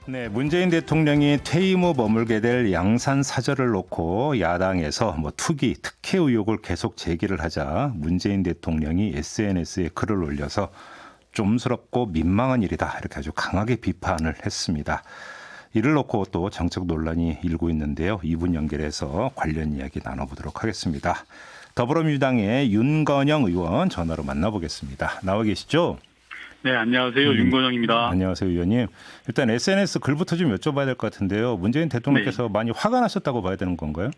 네, 문재인 대통령이 퇴임 후 머물게 될 양산 사절을 놓고 야당에서 투기, 특혜 의혹을 계속 제기를 하자 문재인 대통령이 SNS에 글을 올려서 좀스럽고 민망한 일이다 이렇게 아주 강하게 비판을 했습니다. 이를 놓고 또 정책 논란이 일고 있는데요. 2분 연결해서 관련 이야기 나눠보도록 하겠습니다. 더불어민주당의 윤건영 의원 전화로 만나보겠습니다. 나와 계시죠? 네, 안녕하세요. 윤건영입니다. 안녕하세요, 의원님. 일단 SNS 글부터 좀 여쭤봐야 될 것 같은데요. 문재인 대통령께서 많이 화가 나셨다고 봐야 되는 건가요?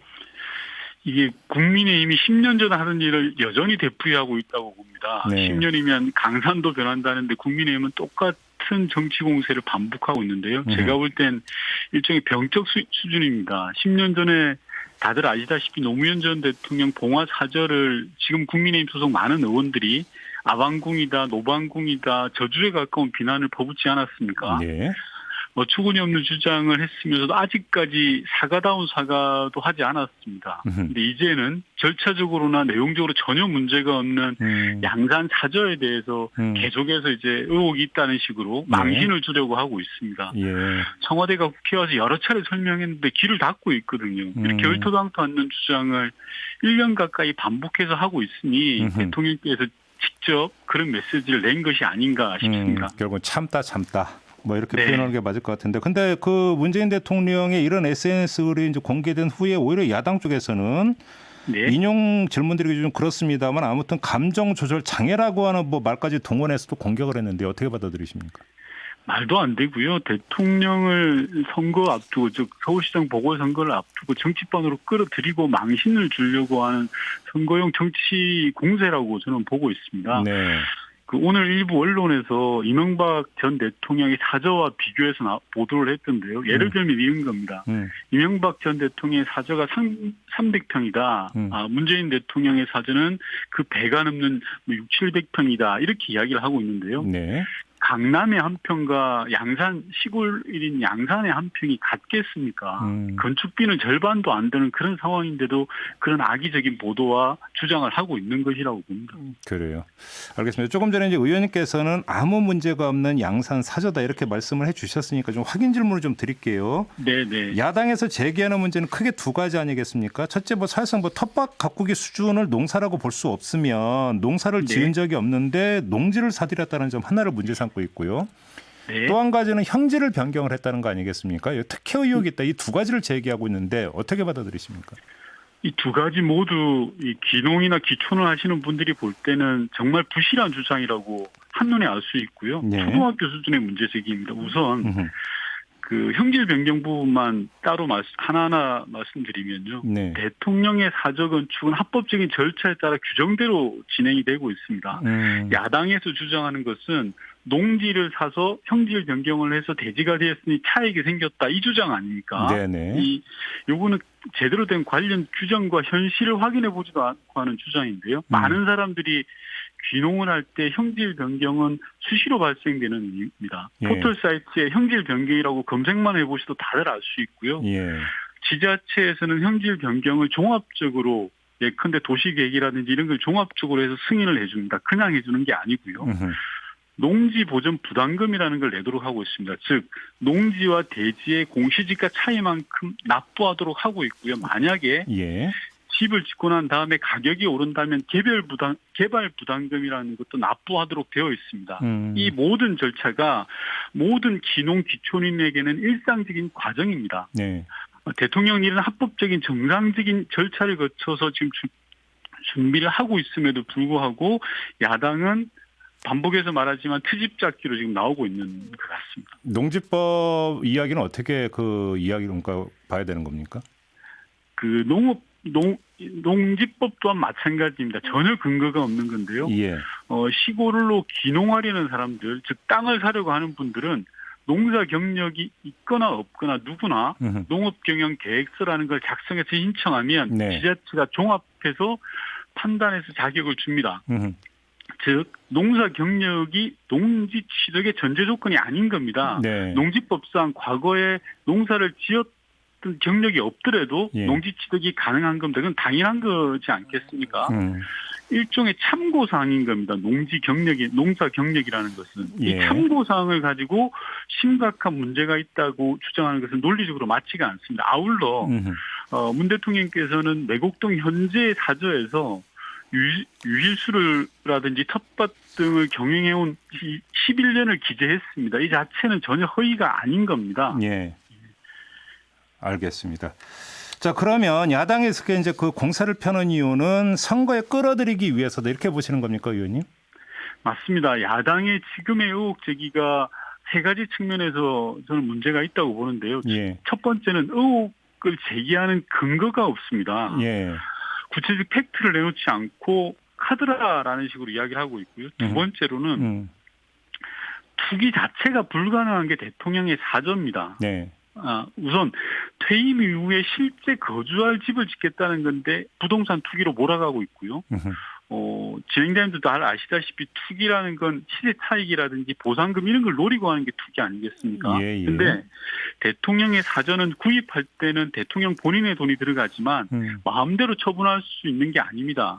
이게 국민의힘이 10년 전 하던 일을 여전히 되풀이하고 있다고 봅니다. 네. 10년이면 강산도 변한다는데 국민의힘은 똑같은 정치 공세를 반복하고 있는데요. 제가 볼 땐 일종의 병적 수준입니다. 10년 전에 다들 아시다시피 노무현 전 대통령 봉화 사절을 지금 국민의힘 소속 많은 의원들이 아방궁이다, 노방궁이다, 저주에 가까운 비난을 퍼붓지 않았습니까? 네. 추근이 없는 주장을 했으면서도 아직까지 사과다운 사과도 하지 않았습니다. 근데 이제는 절차적으로나 내용적으로 전혀 문제가 없는 양산 사저에 대해서 계속해서 이제 의혹이 있다는 식으로 망신을 주려고 하고 있습니다. 예. 청와대가 국회에 와서 여러 차례 설명했는데 귀를 닫고 있거든요. 이렇게 얼토당토 않는 주장을 1년 가까이 반복해서 하고 있으니 대통령께서 직접 그런 메시지를 낸 것이 아닌가 싶습니다. 결국은 참다. 이렇게 표현하는 게 맞을 것 같은데. 근데 그 문재인 대통령의 이런 SNS 글이 이제 공개된 후에 오히려 야당 쪽에서는 인용 질문드리기 좀 그렇습니다만 아무튼 감정 조절 장애라고 하는 말까지 동원해서 또 공격을 했는데 어떻게 받아들이십니까? 말도 안 되고요. 대통령을 선거 앞두고, 즉 서울시장 보궐선거를 앞두고 정치판으로 끌어들이고 망신을 주려고 하는 선거용 정치 공세라고 저는 보고 있습니다. 네. 오늘 일부 언론에서 이명박 전 대통령의 사저와 비교해서 보도를 했던데요. 예를 들면 이런 겁니다. 이명박 전 대통령의 사저가 300평이다. 문재인 대통령의 사저는 그 배가 넘는 6, 700평이다. 이렇게 이야기를 하고 있는데요. 네. 강남의 한 평과 양산 시골인 양산의 한 평이 같겠습니까? 건축비는 절반도 안 되는 그런 상황인데도 그런 악의적인 보도와 주장을 하고 있는 것이라고 봅니다. 그래요. 알겠습니다. 조금 전에 이제 의원님께서는 아무 문제가 없는 양산 사저다 이렇게 말씀을 해주셨으니까 좀 확인 질문을 좀 드릴게요. 네네. 야당에서 제기하는 문제는 크게 두 가지 아니겠습니까? 첫째, 사실상 텃밭 가꾸기 수준을 농사라고 볼 수 없으면 농사를 지은 적이 없는데 농지를 사들였다는 점 하나를 문제 삼고 있고요. 또 한 가지는 형질을 변경을 했다는 거 아니겠습니까? 특혜 의혹이 있다. 이 두 가지를 제기하고 있는데 어떻게 받아들이십니까? 이 두 가지 모두 이 기농이나 기촌을 하시는 분들이 볼 때는 정말 부실한 주장이라고 한눈에 알 수 있고요. 초등학교 수준의 문제 제기입니다. 우선 그 형질 변경 부분만 따로 하나하나 말씀드리면요. 대통령의 사저 건축은 합법적인 절차에 따라 규정대로 진행이 되고 있습니다. 야당에서 주장하는 것은 농지를 사서 형질 변경을 해서 대지가 되었으니 차익이 생겼다. 이 주장 아닙니까? 네네. 요거는 제대로 된 관련 규정과 현실을 확인해 보지도 않고 하는 주장인데요. 많은 사람들이 귀농을 할 때 형질 변경은 수시로 발생되는 일입니다. 포털 사이트에 형질 변경이라고 검색만 해보셔도 다들 알 수 있고요. 지자체에서는 형질 변경을 종합적으로 예컨대 도시계획이라든지 이런 걸 종합적으로 해서 승인을 해줍니다. 그냥 해주는 게 아니고요. 농지 보전 부담금이라는 걸 내도록 하고 있습니다. 즉 농지와 대지의 공시지가 차이만큼 납부하도록 하고 있고요. 만약에 집을 짓고 난 다음에 가격이 오른다면 개발 부담금이라는 것도 납부하도록 되어 있습니다. 이 모든 절차가 모든 기농 기촌인에게는 일상적인 과정입니다. 대통령 일은 합법적인 정상적인 절차를 거쳐서 지금 준비를 하고 있음에도 불구하고 야당은 반복해서 말하지만 트집잡기로 지금 나오고 있는 것 같습니다. 농지법 이야기는 어떻게 그 이야기로 봐야 되는 겁니까? 농지법 또한 마찬가지입니다. 전혀 근거가 없는 건데요. 시골로 귀농하려는 사람들, 즉 땅을 사려고 하는 분들은 농사 경력이 있거나 없거나 누구나 농업경영 계획서라는 걸 작성해서 신청하면 지자체가 종합해서 판단해서 자격을 줍니다. 즉 농사 경력이 농지 취득의 전제 조건이 아닌 겁니다. 농지법상 과거에 농사를 지었던 경력이 없더라도 농지 취득이 가능한 겁니다. 그건 당연한 거지 않겠습니까? 일종의 참고사항인 겁니다. 농사 경력이라는 것은. 이 예. 참고사항을 가지고 심각한 문제가 있다고 주장하는 것은 논리적으로 맞지가 않습니다. 아울러 문 대통령께서는 매곡동 현재 사저에서 유실수라든지 텃밭 등을 경영해온 11년을 기재했습니다. 이 자체는 전혀 허위가 아닌 겁니다. 예. 알겠습니다. 자, 그러면 야당에서 이제 그 공사를 펴는 이유는 선거에 끌어들이기 위해서다 이렇게 보시는 겁니까, 의원님? 맞습니다. 야당의 지금의 의혹 제기가 세 가지 측면에서 저는 문제가 있다고 보는데요. 예. 첫 번째는 의혹을 제기하는 근거가 없습니다. 예. 구체적 팩트를 내놓지 않고 카드라라는 식으로 이야기를 하고 있고요. 두 번째로는 투기 자체가 불가능한 게 대통령의 사저입니다. 네. 우선 퇴임 이후에 실제 거주할 집을 짓겠다는 건데 부동산 투기로 몰아가고 있고요. 진행자님들도 잘 아시다시피 투기라는 건 시세 차익이라든지 보상금 이런 걸 노리고 하는 게 투기 아니겠습니까? 예, 예. 근데 대통령의 사저는 구입할 때는 대통령 본인의 돈이 들어가지만 마음대로 처분할 수 있는 게 아닙니다.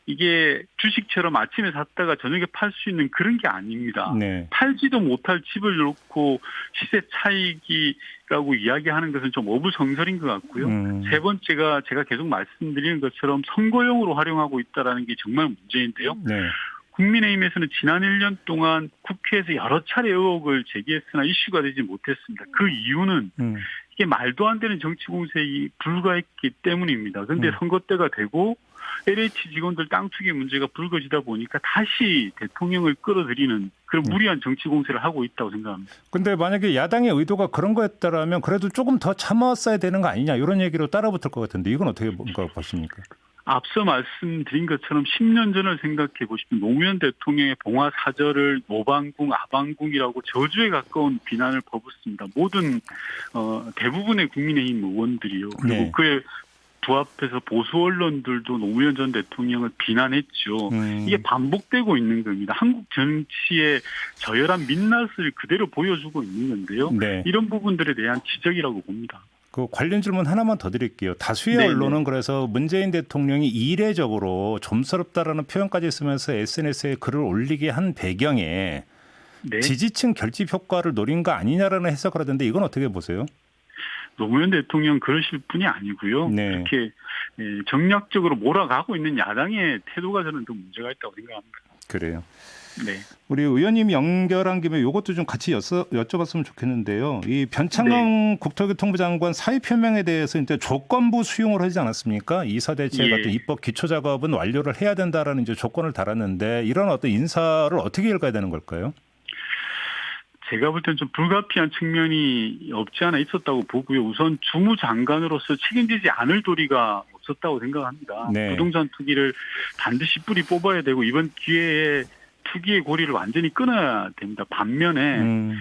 이게 주식처럼 아침에 샀다가 저녁에 팔 수 있는 그런 게 아닙니다. 네. 팔지도 못할 집을 놓고 시세 차익이라고 이야기하는 것은 좀 어부성설인 것 같고요. 세 번째가 제가 계속 말씀드리는 것처럼 선거용으로 활용하고 있다는 게 정말 문제인데요. 네. 국민의힘에서는 지난 1년 동안 국회에서 여러 차례 의혹을 제기했으나 이슈가 되지 못했습니다. 그 이유는 이게 말도 안 되는 정치 공세에 불과했기 때문입니다. 그런데 선거 때가 되고 LH 직원들 땅 투기 문제가 불거지다 보니까 다시 대통령을 끌어들이는 그런 무리한 정치 공세를 하고 있다고 생각합니다. 근데 만약에 야당의 의도가 그런 거였다라면 그래도 조금 더 참았어야 되는 거 아니냐 이런 얘기로 따라붙을 것 같은데 이건 어떻게 보십니까? 앞서 말씀드린 것처럼 10년 전을 생각해 보시면 노무현 대통령의 봉화 사저를 노방궁, 아방궁이라고 저주에 가까운 비난을 퍼붓습니다. 모든 대부분의 국민의힘 의원들이요. 그리고 네. 그의 부합해서 보수 언론들도 노무현 전 대통령을 비난했죠. 이게 반복되고 있는 겁니다. 한국 정치의 저열한 민낯을 그대로 보여주고 있는 건데요. 네. 이런 부분들에 대한 지적이라고 봅니다. 그 관련 질문 하나만 더 드릴게요. 다수의 네네. 언론은 그래서 문재인 대통령이 이례적으로 좀스럽다라는 표현까지 쓰면서 SNS에 글을 올리게 한 배경에 네. 지지층 결집 효과를 노린 거 아니냐라는 해석을 하던데 이건 어떻게 보세요? 노무현 대통령 그러실 분이 아니고요. 네. 그렇게 정략적으로 몰아가고 있는 야당의 태도가 저는 더 문제가 있다고 생각합니다. 그래요. 네. 우리 의원님 연결한 김에 이것도 좀 같이 여쭤봤으면 좋겠는데요. 이 변창흠 국토교통부 장관 사의 표명에 대해서 이제 조건부 수용을 하지 않았습니까? 이사 대책 같은 입법 기초 작업은 완료를 해야 된다라는 이제 조건을 달았는데 이런 어떤 인사를 어떻게 읽어야 되는 걸까요? 제가 볼 때는 좀 불가피한 측면이 없지 않아 있었다고 보고요. 우선 주무장관으로서 책임지지 않을 도리가 없었다고 생각합니다. 네. 부동산 투기를 반드시 뿌리 뽑아야 되고 이번 기회에 투기의 고리를 완전히 끊어야 됩니다. 반면에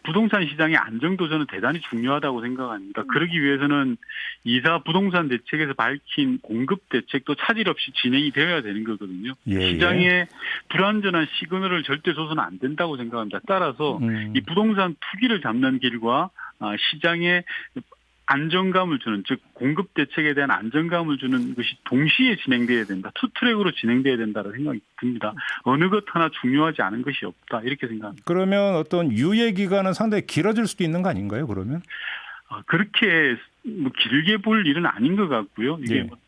부동산 시장의 안정도 저는 대단히 중요하다고 생각합니다. 그러기 위해서는 이사 부동산 대책에서 밝힌 공급 대책도 차질 없이 진행이 되어야 되는 거거든요. 예, 시장에 불안전한 시그널을 절대 줘서는 안 된다고 생각합니다. 따라서 이 부동산 투기를 잡는 길과 시장에 안정감을 주는, 즉 공급 대책에 대한 안정감을 주는 것이 동시에 진행돼야 된다. 투 트랙으로 진행돼야 된다는 생각이 듭니다. 어느 것 하나 중요하지 않은 것이 없다. 이렇게 생각합니다. 그러면 어떤 유예 기간은 상당히 길어질 수도 있는 거 아닌가요? 그러면? 그렇게 뭐 길게 볼 일은 아닌 것 같고요. 이게 뭐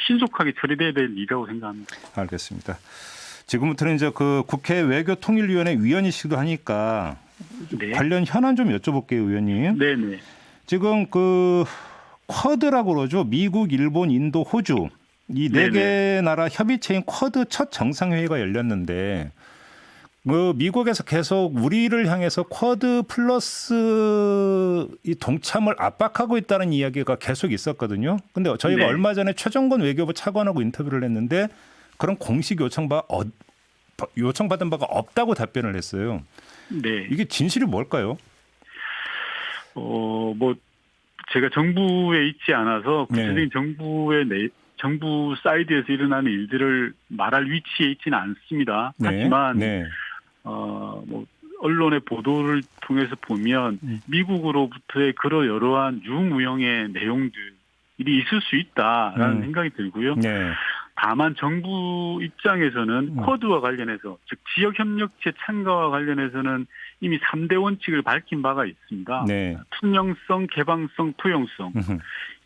신속하게 처리돼야 될 일이라고 생각합니다. 알겠습니다. 지금부터는 이제 그 국회 외교통일위원회 위원이시기도 하니까 네. 관련 현안 좀 여쭤볼게요, 의원님. 네네. 지금 그 쿼드라고 그러죠. 미국, 일본, 인도, 호주 이 네 개 나라 협의체인 쿼드 첫 정상회의가 열렸는데 그 미국에서 계속 우리를 향해서 쿼드 플러스 이 동참을 압박하고 있다는 이야기가 계속 있었거든요. 근데 저희가 얼마 전에 최정건 외교부 차관하고 인터뷰를 했는데 그런 공식 요청받은 바가 없다고 답변을 했어요. 네. 이게 진실이 뭘까요? 뭐 제가 정부에 있지 않아서 구체적인 정부 사이드에서 일어나는 일들을 말할 위치에 있지는 않습니다. 하지만 뭐 언론의 보도를 통해서 보면 미국으로부터의 그러여러한 유무형의 내용들이 있을 수 있다라는 생각이 들고요. 다만 정부 입장에서는 쿼드와 관련해서 즉 지역협력체 참가와 관련해서는 이미 3대 원칙을 밝힌 바가 있습니다. 네. 투명성, 개방성, 포용성.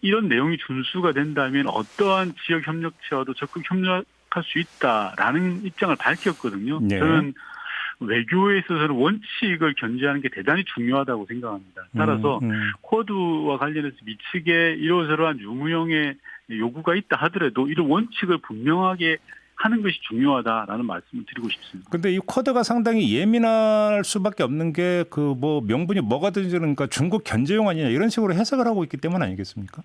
이런 내용이 준수가 된다면 어떠한 지역협력체와도 적극 협력할 수 있다라는 입장을 밝혔거든요. 네. 저는 외교에 있어서는 원칙을 견지하는 게 대단히 중요하다고 생각합니다. 따라서 쿼드와 관련해서 미측에 이러저러한 유무형의 요구가 있다 하더라도 이런 원칙을 분명하게 하는 것이 중요하다라는 말씀을 드리고 싶습니다. 근데 이 쿼드가 상당히 예민할 수밖에 없는 게 그 뭐 명분이 뭐가 되는지 그러니까 중국 견제용 아니냐 이런 식으로 해석을 하고 있기 때문 아니겠습니까?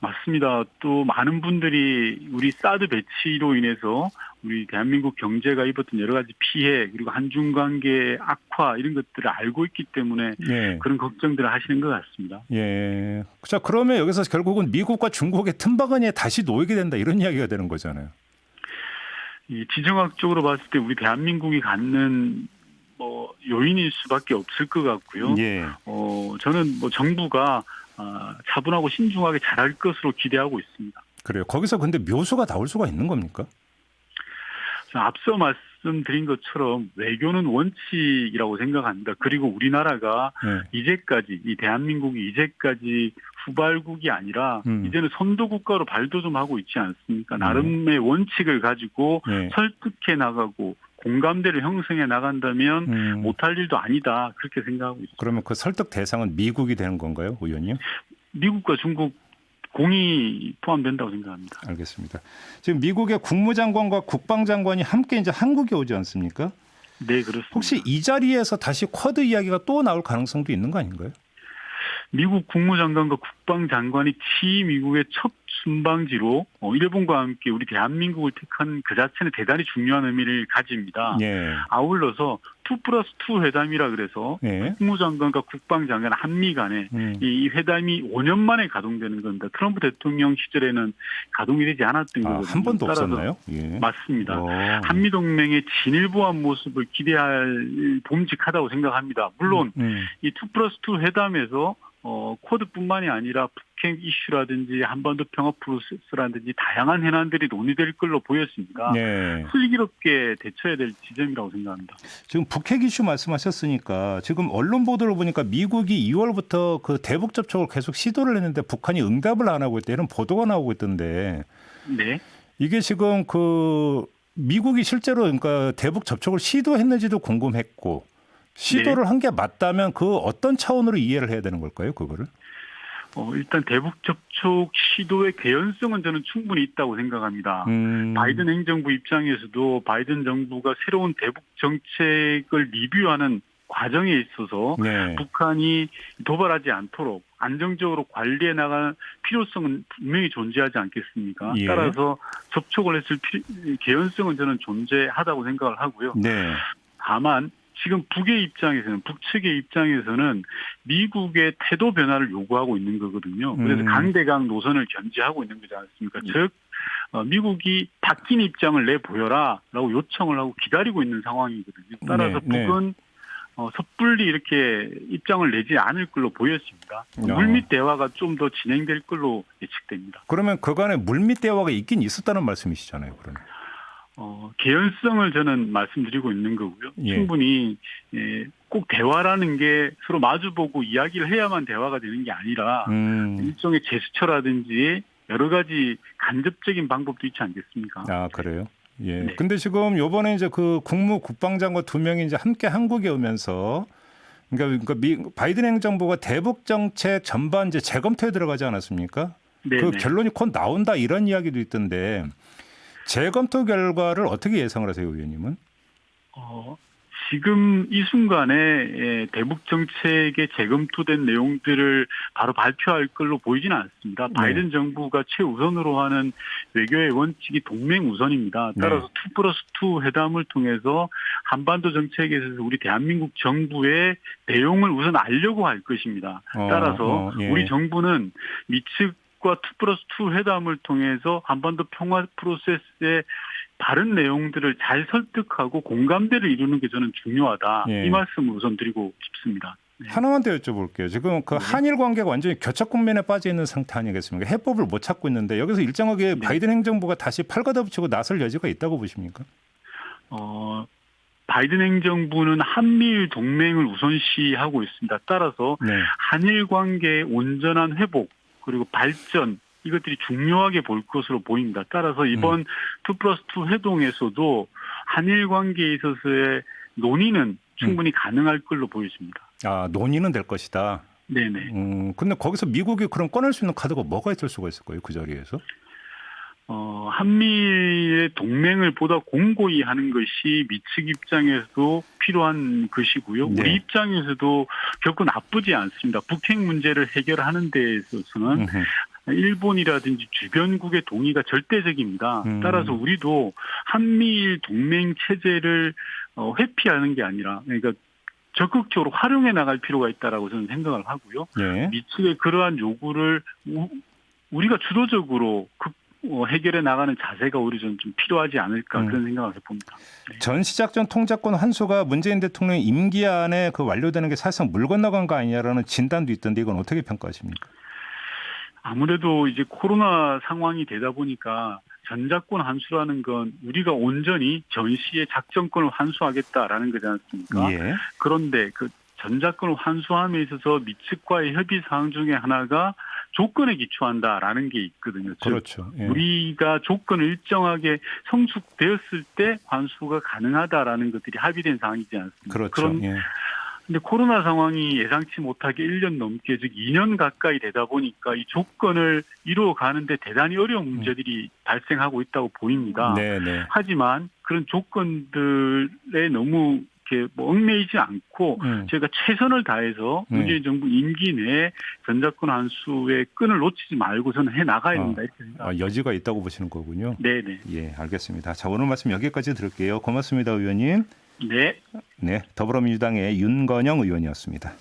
맞습니다. 또 많은 분들이 우리 사드 배치로 인해서 우리 대한민국 경제가 입었던 여러 가지 피해 그리고 한중 관계 악화 이런 것들을 알고 있기 때문에 예. 그런 걱정들을 하시는 것 같습니다. 예. 자, 그러면 여기서 결국은 미국과 중국의 틈바구니에 다시 놓이게 된다 이런 이야기가 되는 거잖아요. 이 지정학적으로 봤을 때 우리 대한민국이 갖는 요인일 수밖에 없을 것 같고요. 예. 저는 정부가 차분하고 신중하게 잘할 것으로 기대하고 있습니다. 그래요. 거기서 근데 묘수가 나올 수가 있는 겁니까? 앞서 말씀드린 것처럼 외교는 원칙이라고 생각합니다. 그리고 우리나라가 이제까지 이 대한민국이 이제까지 후발국이 아니라 이제는 선도 국가로 발도 좀 하고 있지 않습니까? 나름의 원칙을 가지고 설득해 나가고 공감대를 형성해 나간다면 못할 일도 아니다 그렇게 생각하고 있습니다. 그러면 그 설득 대상은 미국이 되는 건가요, 의원님? 미국과 중국 공이 포함된다고 생각합니다. 알겠습니다. 지금 미국의 국무장관과 국방장관이 함께 이제 한국에 오지 않습니까? 네, 그렇습니다. 혹시 이 자리에서 다시 쿼드 이야기가 또 나올 가능성도 있는 거 아닌가요? 미국 국무장관과 국방장관이 미국의 첫 순방지로 일본과 함께 우리 대한민국을 택한 그 자체는 대단히 중요한 의미를 가집니다. 예. 아울러서 2+2 회담이라 그래서 국무장관과 국방장관 한미 간에 이 회담이 5년 만에 가동되는 겁니다. 트럼프 대통령 시절에는 가동이 되지 않았던 거거든요. 한 번도 없었나요? 예. 맞습니다. 한미동맹의 진일보한 모습을 기대할 봄직하다고 생각합니다. 물론 이 2+2 회담에서 쿼드뿐만이 아니라 북핵 이슈라든지 한반도 평화 프로세스라든지 다양한 현안들이 논의될 걸로 보였습니다. 슬기롭게 대처해야 될 지점이라고 생각합니다. 지금 북핵 이슈 말씀하셨으니까 지금 언론 보도를 보니까 미국이 2월부터 그 대북 접촉을 계속 시도를 했는데 북한이 응답을 안 하고 있다 이런 보도가 나오고 있던데 네. 이게 지금 그 미국이 실제로 그러니까 대북 접촉을 시도했는지도 궁금했고 시도를 한 게 맞다면 그 어떤 차원으로 이해를 해야 되는 걸까요, 그거를? 일단 대북 접촉 시도의 개연성은 저는 충분히 있다고 생각합니다. 바이든 행정부 입장에서도 바이든 정부가 새로운 대북 정책을 리뷰하는 과정에 있어서 북한이 도발하지 않도록 안정적으로 관리해 나갈 필요성은 분명히 존재하지 않겠습니까? 따라서 접촉을 했을 개연성은 저는 존재하다고 생각을 하고요. 다만 지금 북측의 입장에서는 미국의 태도 변화를 요구하고 있는 거거든요. 그래서 강대강 노선을 견지하고 있는 거지 않습니까? 즉 미국이 바뀐 입장을 내보여라라고 요청을 하고 기다리고 있는 상황이거든요. 따라서 북은 섣불리 이렇게 입장을 내지 않을 걸로 보였습니다. 물밑 대화가 좀 더 진행될 걸로 예측됩니다. 그러면 그간에 물밑 대화가 있긴 있었다는 말씀이시잖아요, 그러면. 개연성을 저는 말씀드리고 있는 거고요. 충분히 꼭 대화라는 게 서로 마주보고 이야기를 해야만 대화가 되는 게 아니라 일종의 제스처라든지 여러 가지 간접적인 방법도 있지 않겠습니까? 아, 그래요? 예. 근데 지금 요번에 이제 그 국무 국방장관 2명이 이제 함께 한국에 오면서 그러니까 바이든 행정부가 대북 정책 전반 이제 재검토에 들어가지 않았습니까? 그 결론이 곧 나온다 이런 이야기도 있던데 재검토 결과를 어떻게 예상을 하세요, 의원님은? 지금 이 순간에 대북 정책에 재검토된 내용들을 바로 발표할 걸로 보이지는 않습니다. 바이든 정부가 최우선으로 하는 외교의 원칙이 동맹 우선입니다. 따라서 2+2 회담을 통해서 한반도 정책에 있어서 우리 대한민국 정부의 내용을 우선 알려고 할 것입니다. 따라서 우리 정부는 미측과 2+2 회담을 통해서 한반도 평화 프로세스의 다른 내용들을 잘 설득하고 공감대를 이루는 게 저는 중요하다. 이 말씀을 우선 드리고 싶습니다. 네. 하나만 더 여쭤볼게요. 지금 그 한일 관계가 완전히 교착 국면에 빠져 있는 상태 아니겠습니까? 해법을 못 찾고 있는데 여기서 일정하게 네. 바이든 행정부가 다시 팔걷어붙이고 나설 여지가 있다고 보십니까? 바이든 행정부는 한미일 동맹을 우선시하고 있습니다. 따라서 네. 한일 관계의 온전한 회복 그리고 발전 이것들이 중요하게 볼 것으로 보입니다. 따라서 이번 2+2 회동에서도 한일 관계에 있어서의 논의는 충분히 가능할 걸로 보여집니다. 아, 논의는 될 것이다. 네네. 근데 거기서 미국이 그럼 꺼낼 수 있는 카드가 뭐가 있을 수가 있을 거예요? 그 자리에서? 한미의 동맹을 보다 공고히 하는 것이 미측 입장에서도 필요한 것이고요. 네. 우리 입장에서도 결코 나쁘지 않습니다. 북핵 문제를 해결하는 데 있어서는 일본이라든지 주변국의 동의가 절대적입니다. 따라서 우리도 한미일 동맹 체제를 회피하는 게 아니라 그러니까 적극적으로 활용해 나갈 필요가 있다라고 저는 생각을 하고요. 네. 미측의 그러한 요구를 우리가 주도적으로 해결해 나가는 자세가 오히려 좀 필요하지 않을까 그런 생각을 해봅니다. 네. 전시작전 통작권 환수가 문재인 대통령 임기 안에 그 완료되는 게 사실상 물 건너간 거 아니냐라는 진단도 있던데 이건 어떻게 평가하십니까? 아무래도 이제 코로나 상황이 되다 보니까 전작권 환수라는 건 우리가 온전히 전시의 작전권을 환수하겠다라는 거지 않습니까? 예. 그런데 그 전작권을 환수함에 있어서 미측과의 협의 사항 중에 하나가 조건에 기초한다라는 게 있거든요. 그렇죠. 예. 우리가 조건을 일정하게 성숙되었을 때 환수가 가능하다라는 것들이 합의된 사항이지 않습니까? 그렇죠. 예. 근데 코로나 상황이 예상치 못하게 1년 넘게 즉 2년 가까이 되다 보니까 이 조건을 이루어 가는데 대단히 어려운 문제들이 발생하고 있다고 보입니다. 네네. 하지만 그런 조건들에 너무 이렇게 얽매이지 않고 저희가 최선을 다해서 문재인 정부 임기 내에 전작권 환수의 끈을 놓치지 말고 저는 해 나가야 된다 이렇게 생각합니다. 여지가 있다고 보시는 거군요. 네네. 예, 알겠습니다. 자, 오늘 말씀 여기까지 들을게요. 고맙습니다, 의원님. 네. 네, 더불어민주당의 윤건영 의원이었습니다.